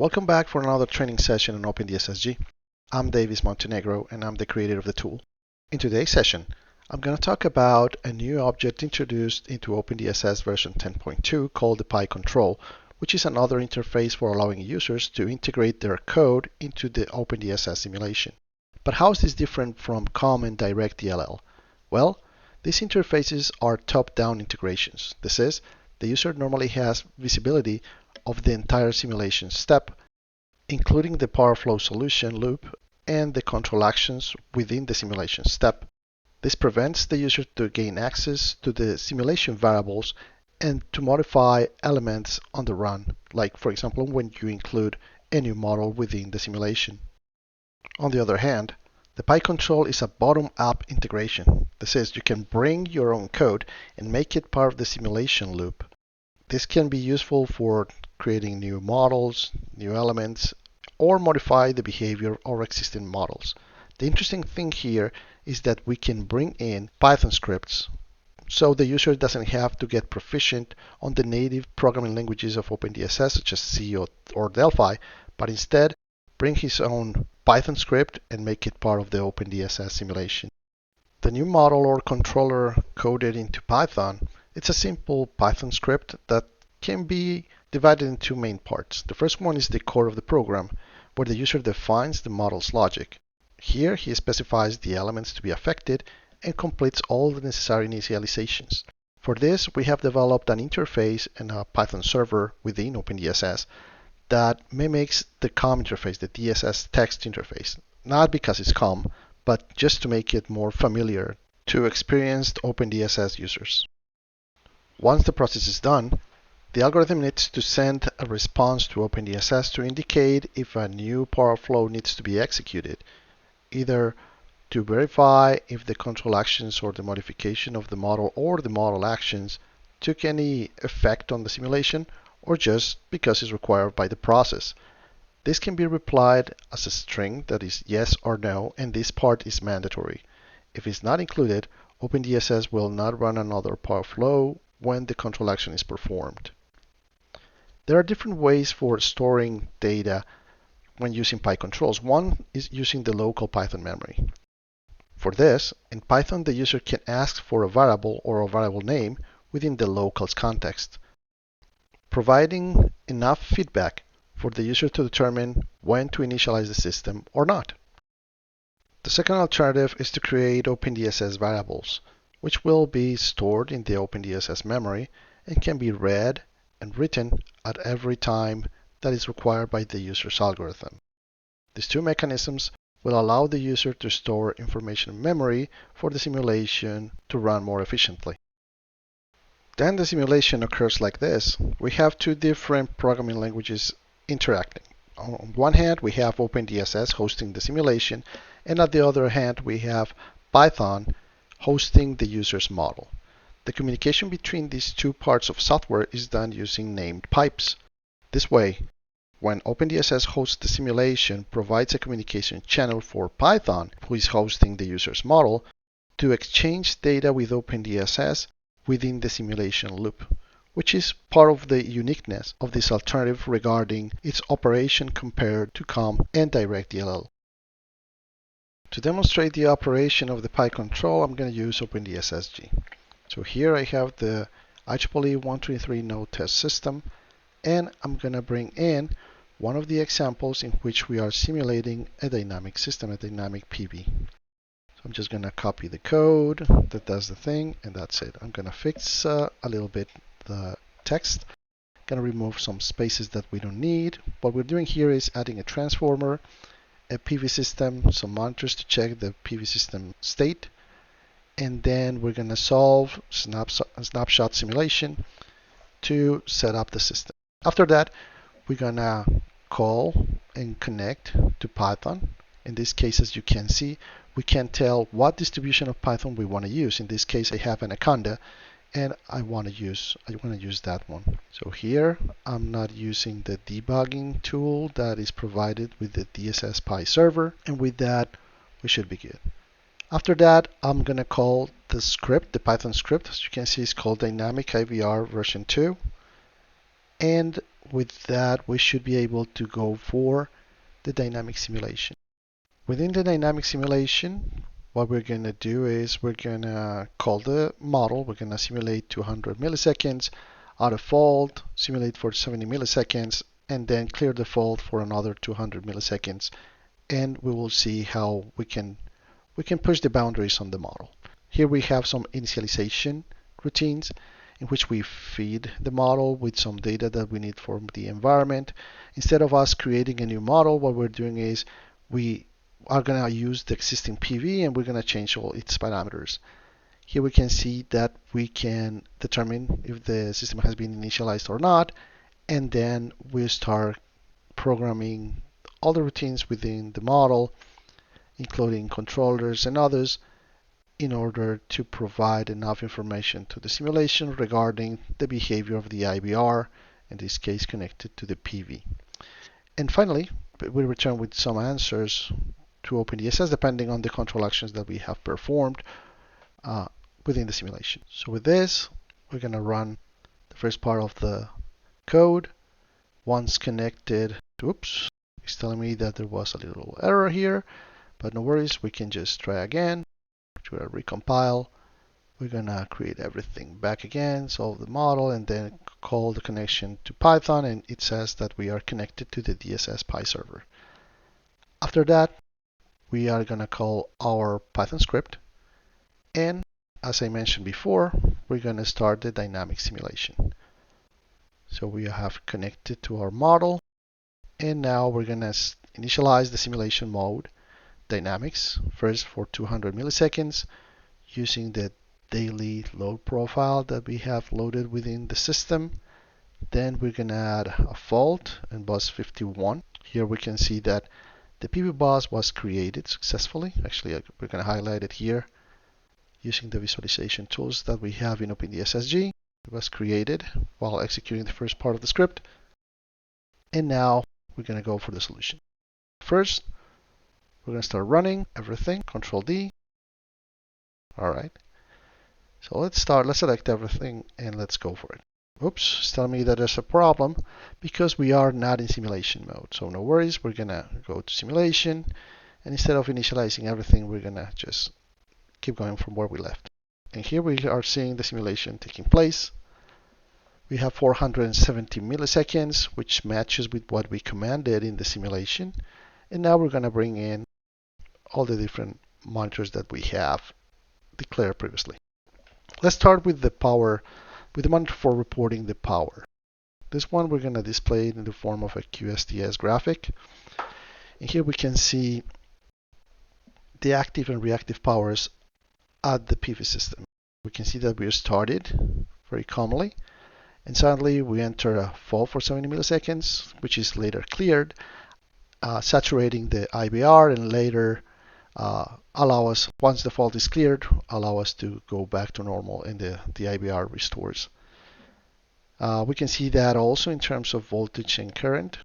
Welcome back for another training session on OpenDSS-G. I'm Davis Montenegro and I'm the creator of the tool. In today's session, I'm going to talk about a new object introduced into OpenDSS version 10.2 called the pyControl, which is another interface for allowing users to integrate their code into the OpenDSS simulation. But how is this different from COM and DirectDLL? Well, these interfaces are top-down integrations. This is, the user normally has visibility of the entire simulation step, including the power flow solution loop and the control actions within the simulation step. This prevents the user to gain access to the simulation variables and to modify elements on the run, like for example when you include a new model within the simulation. On the other hand, the pyControl is a bottom-up integration. This is, you can bring your own code and make it part of the simulation loop. This can be useful for creating new models, new elements, or modify the behavior of existing models. The interesting thing here is that we can bring in Python scripts, so the user doesn't have to get proficient on the native programming languages of OpenDSS, such as C or Delphi, but instead bring his own Python script and make it part of the OpenDSS simulation. The new model or controller coded into Python, it's a simple Python script that can be divided into two main parts. The first one is the core of the program, where the user defines the model's logic. Here he specifies the elements to be affected and completes all the necessary initializations. For this, we have developed an interface and a Python server within OpenDSS that mimics the COM interface, the DSS text interface. Not because it's COM, but just to make it more familiar to experienced OpenDSS users. Once the process is done, the algorithm needs to send a response to OpenDSS to indicate if a new power flow needs to be executed, either to verify if the control actions or the modification of the model or the model actions took any effect on the simulation, or just because it's required by the process. This can be replied as a string that is yes or no, and this part is mandatory. If it's not included, OpenDSS will not run another power flow when the control action is performed. There are different ways for storing data when using pyControls. One is using the local Python memory. For this, in Python, the user can ask for a variable or a variable name within the local's context, providing enough feedback for the user to determine when to initialize the system or not. The second alternative is to create OpenDSS variables, which will be stored in the OpenDSS memory and can be read and written at every time that is required by the user's algorithm. These two mechanisms will allow the user to store information in memory for the simulation to run more efficiently. Then the simulation occurs like this. We have two different programming languages interacting. On one hand, we have OpenDSS hosting the simulation, and on the other hand, we have Python hosting the user's model. The communication between these two parts of software is done using named pipes. This way, when OpenDSS hosts the simulation, provides a communication channel for Python, who is hosting the user's model, to exchange data with OpenDSS within the simulation loop, which is part of the uniqueness of this alternative regarding its operation compared to COM and DirectDLL. To demonstrate the operation of the pyControl, I'm going to use OpenDSS-G. So here I have the IEEE 123 node test system, and I'm going to bring in one of the examples in which we are simulating a dynamic system, a dynamic PV. So I'm just going to copy the code that does the thing, and that's it. I'm going to fix a little bit the text. Going to remove some spaces that we don't need. What we're doing here is adding a transformer, a PV system, some monitors to check the PV system state, and then we're going to solve snapshot simulation to set up the system. After that, we're going to call and connect to Python. In this case, as you can see, we can tell what distribution of Python we want to use. In this case, I have Anaconda, and I want to use that one. So here, I'm not using the debugging tool that is provided with the DSS server, and with that, we should be good. After that, I'm going to call the script, the Python script. As you can see, it's called Dynamic IVR version 2. And with that, we should be able to go for the dynamic simulation. Within the dynamic simulation, what we're going to do is we're going to call the model. We're going to simulate 200 milliseconds, add a fault, simulate for 70 milliseconds, and then clear the fault for another 200 milliseconds. And we will see how we can push the boundaries on the model. Here we have some initialization routines in which we feed the model with some data that we need from the environment. Instead of us creating a new model, what we're doing is we are going to use the existing PV and we're going to change all its parameters. Here we can see that we can determine if the system has been initialized or not, and then we start programming all the routines within the model, including controllers and others, in order to provide enough information to the simulation regarding the behavior of the IBR, in this case connected to the PV. And finally, we return with some answers to OpenDSS depending on the control actions that we have performed within the simulation. So with this, we're going to run the first part of the code. Once connected, oops, it's telling me that there was a little error here, but no worries, we can just try again. To recompile, we're gonna create everything back again, solve the model, and then call the connection to Python, and it says that we are connected to the DSS Pi server. After that, we are gonna call our Python script, and as I mentioned before, we're gonna start the dynamic simulation. So we have connected to our model, and now we're gonna initialize the simulation mode dynamics, first for 200 milliseconds, using the daily load profile that we have loaded within the system. Then we're going to add a fault in bus 51. Here we can see that the PV bus was created successfully. Actually, we're going to highlight it here using the visualization tools that we have in OpenDSS-G. It was created while executing the first part of the script. And now we're going to go for the solution. First, we're going to start running everything, Control D. All right. So let's select everything and let's go for it. Oops, it's telling me that there's a problem because we are not in simulation mode. So no worries, we're going to go to simulation. And instead of initializing everything, we're going to just keep going from where we left. And here we are seeing the simulation taking place. We have 470 milliseconds, which matches with what we commanded in the simulation. And now we're going to bring in all the different monitors that we have declared previously. Let's start with the power, with the monitor for reporting the power. This one we're going to display it in the form of a QSTS graphic. And here we can see the active and reactive powers at the PV system. We can see that we are started very calmly, and suddenly we enter a fault for 70 milliseconds, which is later cleared, saturating the IBR, and later allow us, once the fault is cleared, allow us to go back to normal and the IBR restores. We can see that also in terms of voltage and current.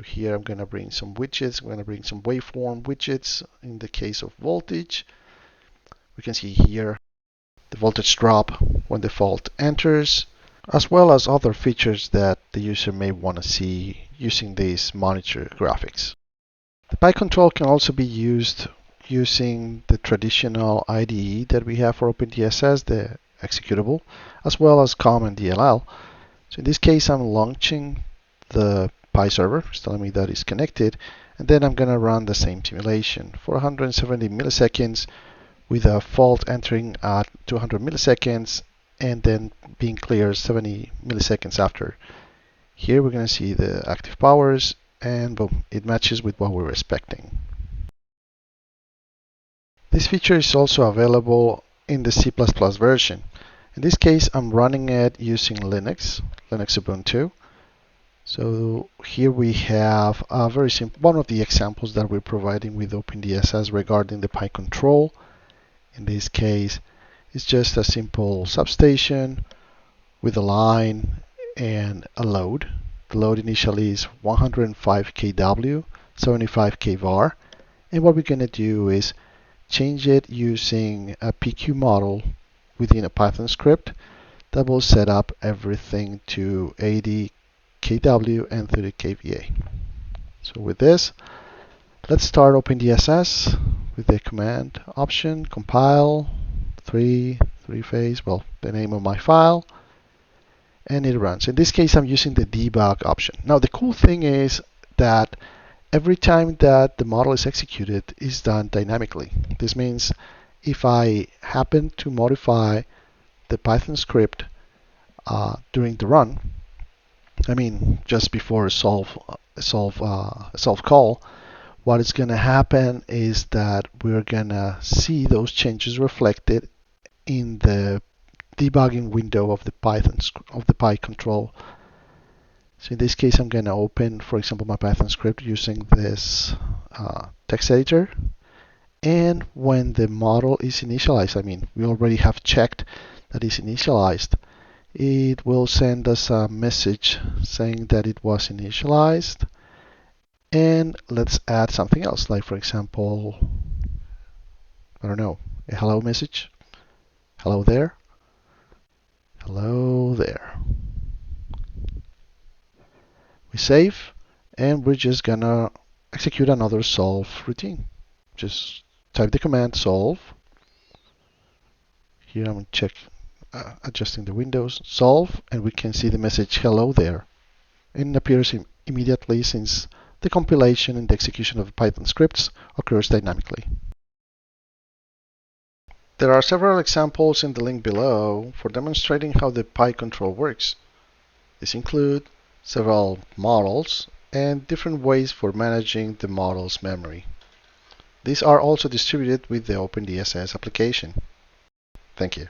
Here I'm going to bring some widgets. I'm going to bring some waveform widgets in the case of voltage. We can see here the voltage drop when the fault enters, as well as other features that the user may want to see using these monitor graphics. The pyControl can also be used using the traditional IDE that we have for OpenDSS, the executable, as well as COM and DLL. So in this case, I'm launching the Pi server. It's telling me that it's connected, and then I'm going to run the same simulation for 170 milliseconds with a fault entering at 200 milliseconds and then being cleared 70 milliseconds after. Here we're going to see the active powers, and boom, it matches with what we were expecting. This feature is also available in the C++ version. In this case, I'm running it using Linux Ubuntu. So here we have a very simple, one of the examples that we're providing with OpenDSS regarding the pyControl. In this case, it's just a simple substation with a line and a load. The load initially is 105 kW, 75 kVAR, and what we're going to do is change it using a PQ model within a Python script that will set up everything to 80 kW and 30 kVA. So with this, let's start OpenDSS with the command option, compile, three-phase, well, the name of my file, and it runs. In this case, I'm using the debug option. Now, the cool thing is that every time that the model is executed, it's done dynamically. This means if I happen to modify the Python script during the run, I mean, just before a solve call, what is going to happen is that we're going to see those changes reflected in the debugging window of the pyControl. So in this case, I'm going to open, for example, my Python script using this text editor. And when the model is initialized, I mean, we already have checked that it's initialized, it will send us a message saying that it was initialized. And let's add something else, like for example, I don't know, a hello message. Hello there. Hello there. We save, and we're just gonna execute another solve routine. Just type the command solve. Here I'm gonna adjusting the windows, solve, and we can see the message hello there. And it appears immediately since the compilation and the execution of Python scripts occurs dynamically. There are several examples in the link below for demonstrating how the pyControl works. These include several models and different ways for managing the model's memory. These are also distributed with the OpenDSS application. Thank you.